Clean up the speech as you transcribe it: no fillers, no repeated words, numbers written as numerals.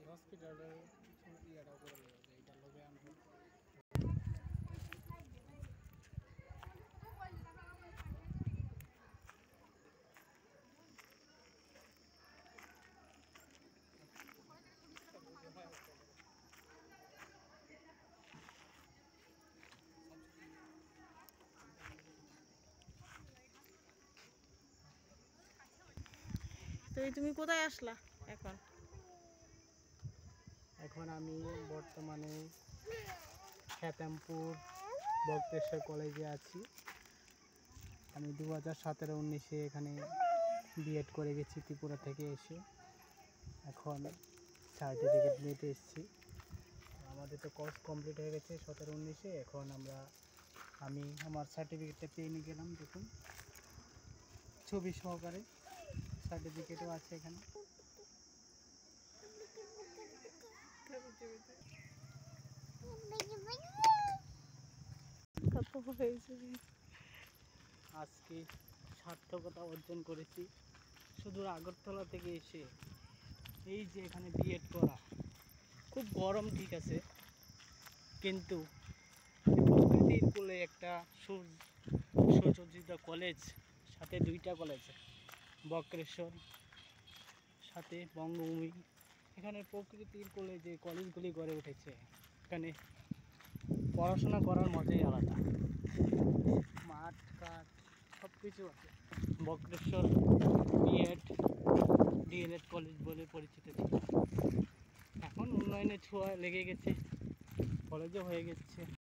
হসপিটালের ইয়েটা করে এইটা লোকে আনবো। তো তুমি কোথায় আসলা এখন? এখন আমি বর্তমানে খেতামপুর বক্তেশ্বর কলেজে আছি। আমি 2017-19 এখানে বিএড করে গেছি ত্রিপুরা থেকে এসে। এখন সার্টিফিকেট নিতে এসেছি। আমাদের তো কোর্স কমপ্লিট হয়ে গেছে 17-19। এখন আমি আমার সার্টিফিকেটটা পেয়ে নিয়ে গেলাম। দেখুন, ছবি সহকারে সার্টিফিকেটও আছে এখানে। আজকে সার্থকতা অর্জন করেছি শুধু আগরতলা থেকে এসে। এই যে এখানে বিএড করা, খুব গরম ঠিক আছে, কিন্তু প্রকৃতির কোলে একটা সুসজ্জিত কলেজ, সাথে 2টা কলেজ, বক্রেশ্বর সাথে বঙ্গভূমি। এখানে প্রকৃতির কোলে যে কলেজগুলি গড়ে উঠেছে, এখানে পড়াশোনা করার মজাই আলাদা। মাঠ ঘাট সব কিছু আছে। বক্রেশ্বর বিএড ডিএলএড কলেজ বলে পরিচিত ছিল। এখন উন্নয়নের ছোঁয়া লেগে গেছে, কলেজও হয়ে গেছে।